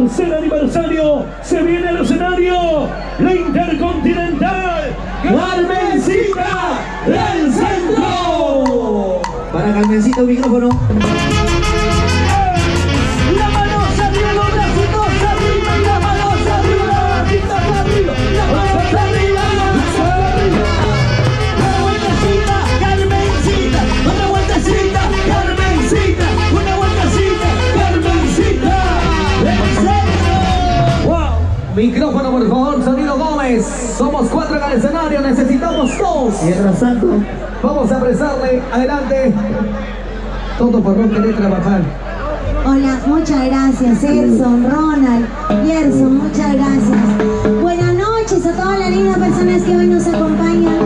tercer aniversario. Se viene al escenario la Intercontinental Carmencita del Centro. Para Carmencita, un micrófono. La mano arriba, los bracitos arriba, la mano arriba, la bracitos arriba, la mano arriba, la mano arriba. Una vueltecita, Carmencita, una vueltecita, Carmencita, una vueltecita, Carmencita del Centro. Wow. Micrófono, por favor, sonido Gómez. Somos 4 en el escenario, necesitamos 2. Mientras tanto, Vamos a apresarle, adelante. Todo por no querer trabajar. Hola, muchas gracias, Edson, Ronald, Gerson, muchas gracias. Buenas noches a todas las lindas personas que hoy nos acompañan.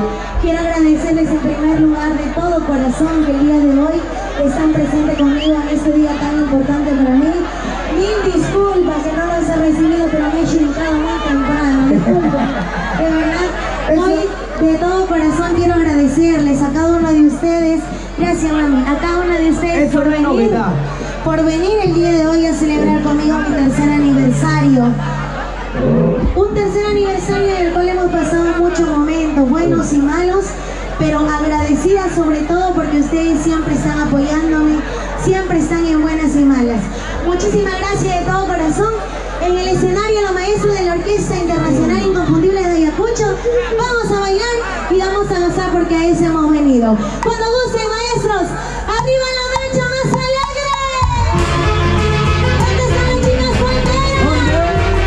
Quiero agradecerles en primer lugar de todo corazón que el día de hoy están presentes conmigo en este día tan importante para mí. Mil disculpas que no los he recibido, pero me he chingado muy temprano, disculpen. De verdad, hoy de todo corazón quiero agradecerles a cada uno de ustedes. Gracias, mami, a cada uno de ustedes Eso no es novedad. por venir el día de hoy a celebrar conmigo mi tercer aniversario. Un tercer aniversario en el cual hemos pasado muchos momentos, buenos y malos, pero agradecida sobre todo porque ustedes siempre están apoyándome, siempre están en buenas y malas. Muchísimas gracias de todo corazón. En el escenario, los maestros de la Orquesta Internacional Inconfundible de Ayacucho. Vamos a bailar y vamos a gozar porque a eso hemos venido. Cuando gusten, maestros, arriba la marcha más alegre. ¿Dónde están las chicas solteras?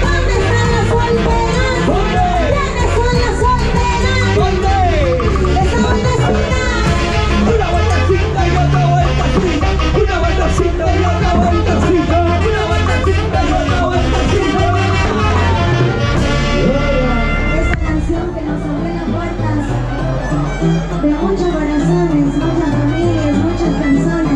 ¿Dónde están las solteras? ¿Dónde son las solteras? Esa vueltecita. Una vueltecita y otra vueltecita, una vueltecita y otra vueltecita, una vueltecita y otra vueltecita. Esta canción que nos abrió las puertas de muchos corazones, muchas familias, muchas personas.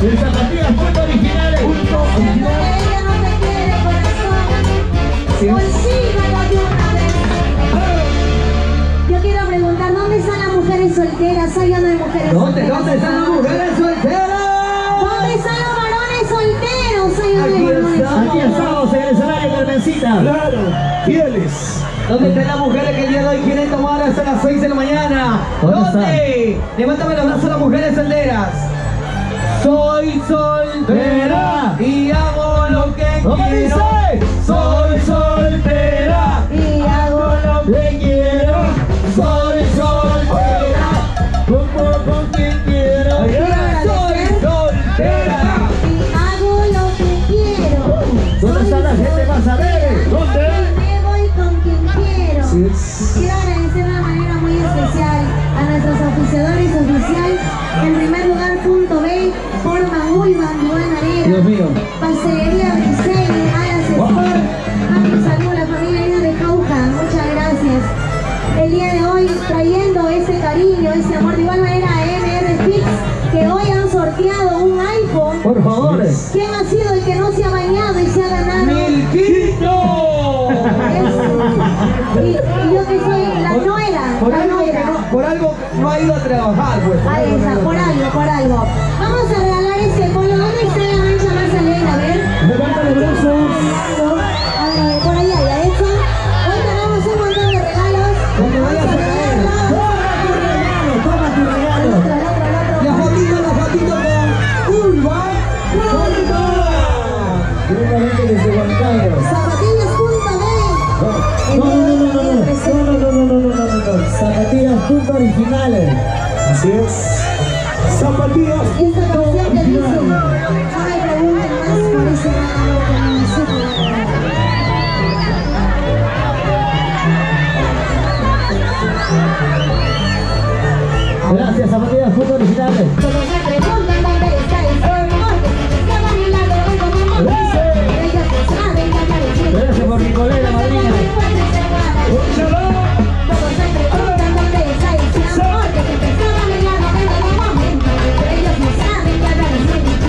De zapatillas punto originales. Ella no te quiere, corazón. Consígalo de una vez. Yo quiero preguntar, ¿dónde están las mujeres solteras? Hay una de mujeres ¿Dónde solteras. están las mujeres solteras? ¿Dónde están los varones solteros? Hay una de Aquí varones estamos. Aquí solteros. estamos en el escenario, Carmencita. Claro, fieles. ¿Dónde están las mujeres que el día de hoy quieren tomar hasta las 6 de la mañana? ¿Dónde Levántame los brazos a las mujeres solteras. Soy soltera y hago lo que ¿Cómo quiero. dice? Soy soltera. Y hago lo que Le quiero. Soy soltera. Con quien quiero. Soy soltera. y hago lo que quiero. ¿Dónde está la gente más alegre? ¿Dónde? Me voy con quien quiero. Quiero agradecer de una manera muy especial a nuestros oficiadores oficial. En primer lugar, Punto B, forma muy banduanarera. Dios mío. Pastelería Briseño, Alas Sport. Un saludo a la familia Lina de Jauja. Muchas gracias. El día de hoy trayendo ese cariño, ese amor. De igual manera a MR Fix, que hoy han sorteado un iPhone. Por favor. ¿Quién ha sido el que no se ha bañado y se ha ganado? ¡Milquito! Y yo que soy la nuera, Por la algo, que nuera. no, por algo no ha ido a trabajar, pues. Ahí está, por algo, por algo. Vamos a regalar este polo. ¿Dónde está la mancha más alegre? A ver. Levanta los brazos. A ver, por allá, ya eso. Hoy tenemos un montón de regalos. Cuando vayas a caer. Toma tu regalo. El otro. La fotito con Urba. Directamente desde Huancayo. Zapatillas punto B. No. Zapatillas punto originales. Así es. Zapatillas. Y esta canción que dice, no me pregunten más por ese gran amor que me supo. Gracias, zapatillas punto originales. Todos me preguntan dónde está ese amor que estaba a mi lado hoy como un amor. Ellos no saben que apareció. Gracias por mi colega, madrina. Todos me preguntan dónde está ese amor que siempre estaba a mi lado en todo momento. Pero ellos no saben que apareció.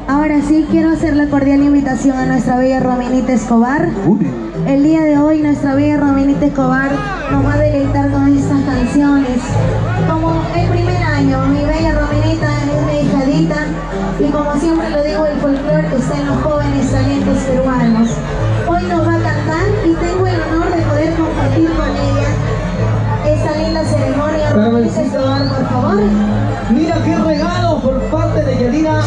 Ahora sí, quiero hacer la cordial invitación a nuestra bella Rominita Escobar. El día de hoy nuestra bella Rominita Escobar nos va a deleitar con estas canciones. Como el primer año, mi bella Rominita es mi hijadita y como siempre lo digo, el folclore está en los jóvenes talentos peruanos. Hoy nos va a cantar y tengo el honor de poder compartir con ella esta linda ceremonia. Rominita Escobar, por favor. Mira qué regalo por parte de Yadira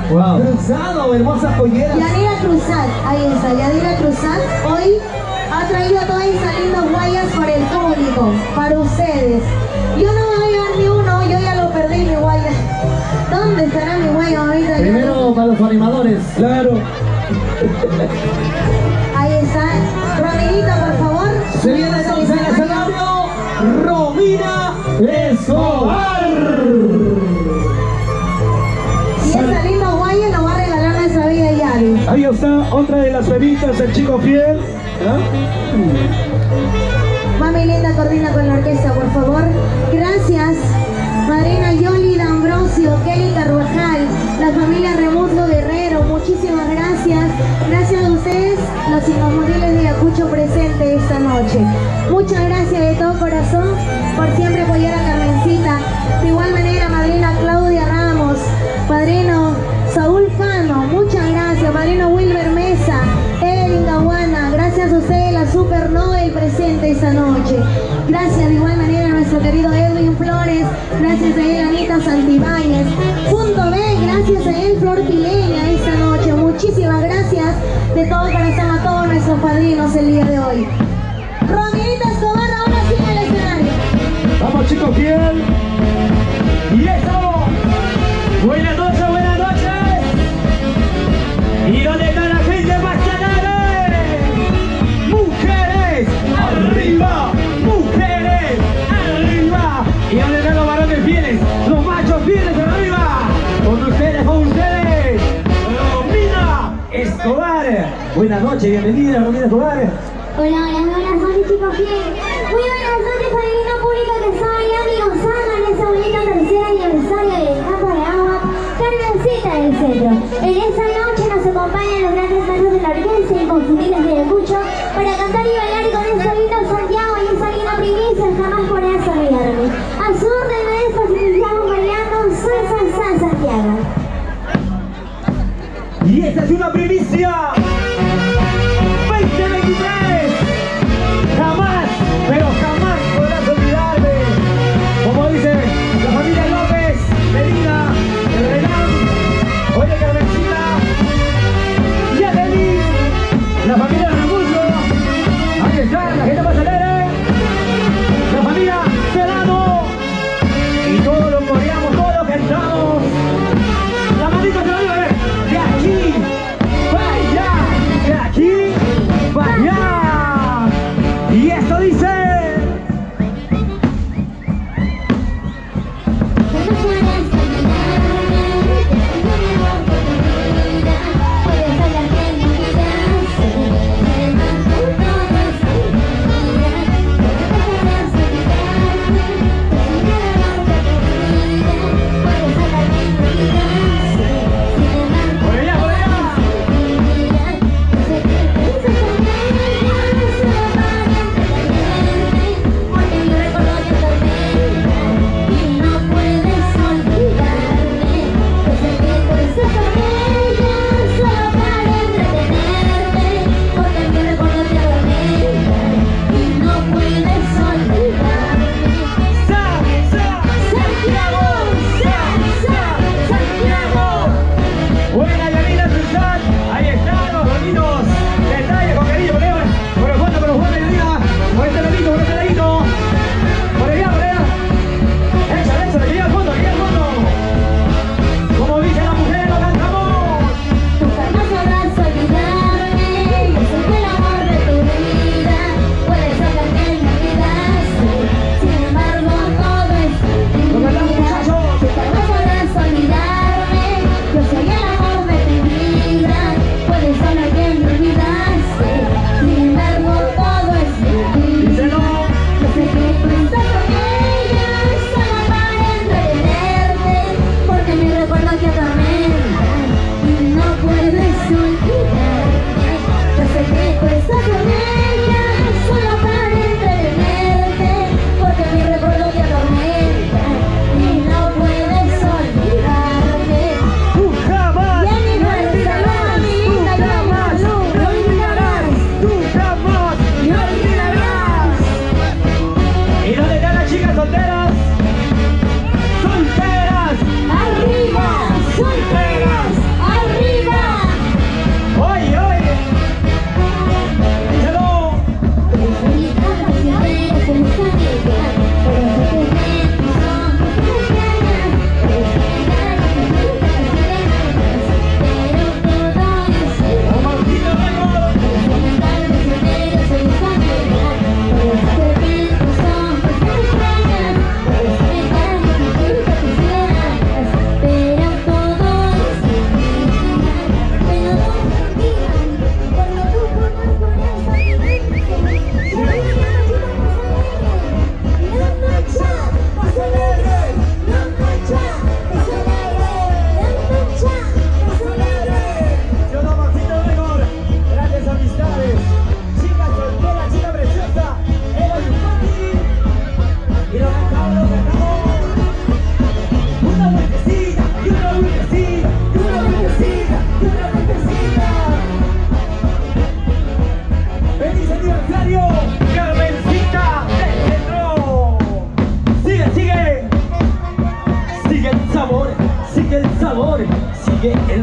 Cruzado, hermosa joyera. Yadira Cruzat, ahí está, Yadira Cruzat hoy ha traído todas estas lindas guayas para el público, para ustedes. Yo no me voy a llevar ni uno, yo ya lo perdí mi guaya. ¿Dónde estará mi guaya ahorita? Primero para los animadores. Claro. Ahí está, Rominita, por favor. Se viene entonces en el escenario Romina Escobar. Y esa linda guaya nos va a regalar nuestra bella Yari. Ahí está otra de las bebitas, el chico fiel. Mami linda, coordina con la orquesta, por favor. Gracias, madrina Yoli D'Ambrosio, Kelly Carvajal, la familia Remuslo Guerrero, muchísimas gracias. Gracias a ustedes, los inconfundibles de Ayacucho presente esta noche. Muchas gracias de todo corazón por siempre apoyar a Carmencita. De igual manera, madrina Claudia Ramos, padrino Saúl Cano, muchas gracias, padrino Wilber Mesa, Evelyn Gawana, gracias a ustedes la Super Nobel presente esta noche. Gracias de igual manera a nuestro querido Edwin Flores, gracias a él Anita Santibáñez. Punto B, gracias a él Flor Pileña esta noche. Muchísimas gracias de todo corazón a todos nuestros padrinos el día de hoy. Rominita Escobar, ahora sí en el escenario. Vamos, chico fiel. Y eso. Buenas noches, buenas noches. ¿Y dónde está la gente más mujeres arriba, mujeres arriba. ¿Y dónde están los varones fieles, los machos fieles arriba? Con ustedes, Romina Escobar. Buenas noches, bienvenida Romina Escobar. Hola, hola, muy buenas noches, chicos bien. Muy buenas noches, familia pública que está allá, amigos, en esta bonita tercera aniversario del Campo de Agua, Carmencita del Centro. En esta noche nos acompañan los grandes maestros de la orquesta inconfundibles de Ayacucho para cantar y bailar con esta linda Santiago y esa linda primicia, jamás podrás olvidarme. A su orden, maestros, iniciamos bailando San Santiago. Y esta es una primicia 2023. Jamás, pero jamás podrás olvidarme. Como dice la familia López, Medina, el Renan, oye Carmencita, y Adeli, la familia Ramullo, ahí está, la gente más alegre, la familia Serrano, y todos lo coreamos, todos lo cantamos. La manita se va a ver, de aquí para allá.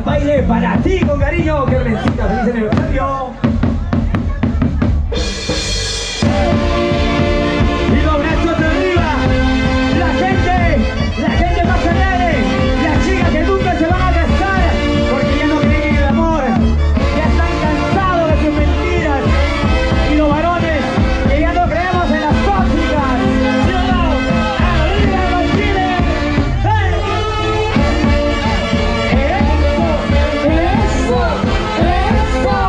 el baile para ti con cariño, Carmencita, feliz aniversario. Y los brazos arriba, la gente más alegre, las chicas que nunca se van a casar, porque ya no creen en el amor, ya están cansados de sus mentiras, y los varones que ya no creemos en las tóxicas, ¿sí o no? ¡Arriba los chiles! ¡Eso! ¡Eso! ¡Eso!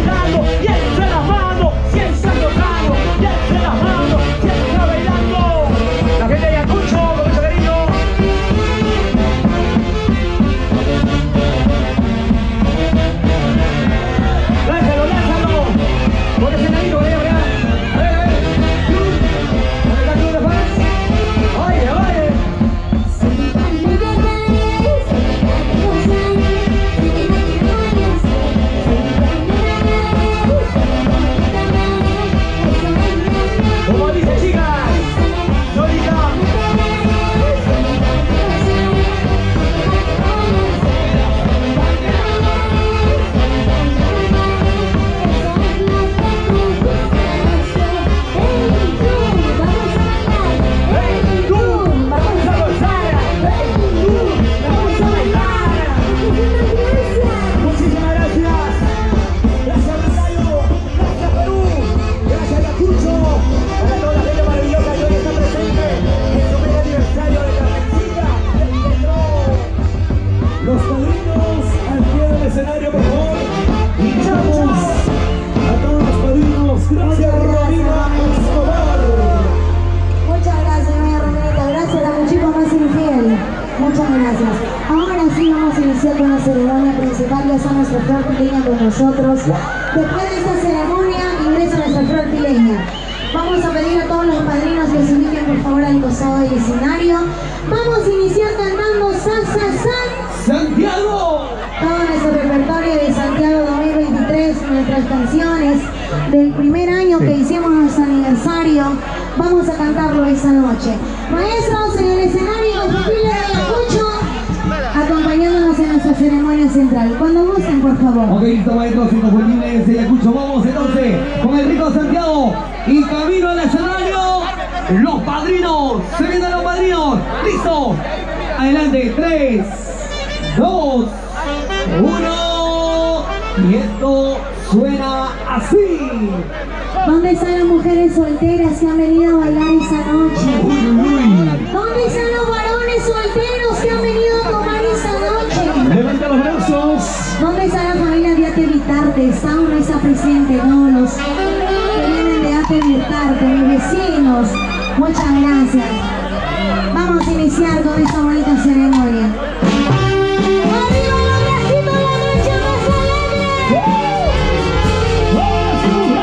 bailando, y entre las manos, si está tocando, y entre las manos, si está bailando. La gente de Ayacucho, con mucho cariño. Lánzalo, lánzalo. Por ese ladito, vaya, vaya. ¿Dónde está tú de paz? Oye, oye. Como dice, chicas, Lórica. ¡Hey, tú! ¡Vamos a gozar! ¡Hey, tú! ¡Vamos a bailar! Muchísimas gracias. Gracias, Rosario. Gracias, Perú. Gracias, Ayacucho. Para toda la gente maravillosa que hoy está presente en su mega aniversario de Carmencita del Metro. Los padrinos al pie del escenario, por favor. Invitamos a todos los padrinos. Gracias, Romina Escobar. Muchas gracias, doña Romerita. Gracias a la muchipa más infiel. Muchas gracias. Ahora sí vamos a iniciar con la ceremonia principal. Ya está nuestra flor pileña con nosotros. Después de esta ceremonia ingresa nuestra flor pileña. Vamos a pedir a todos los padrinos que se ubiquen por favor al costado del escenario. Vamos a iniciar cantando San Santiago. todo nuestro repertorio de Santiago 2023, nuestras canciones del primer año que hicimos nuestro aniversario. Vamos a cantarlo esa noche. Maestros en el escenario, familia de Ayacucho, acompañándonos en nuestra ceremonia central. Cuando gusten, por favor. Ok, listo, maestros inconfundibles de Ayacucho. Vamos entonces con el rico Santiago y camino al escenario. Los padrinos, se vienen los padrinos. Listo. Adelante, 3, 2, 1. Y esto suena así. ¿Dónde están las mujeres solteras que han venido a bailar esa noche? ¿Dónde están los varones solteros que han venido a tomar esa noche? Levanta los brazos. ¿Dónde está la familia de Ate Vitarte? ¿Está o no está presente? No, los que vienen de Ate Vitarte, mis vecinos. Muchas gracias. Vamos a iniciar con esta bonita ceremonia. ¡Arriba los bracitos, la noche más alegre! ¡Ahora sí!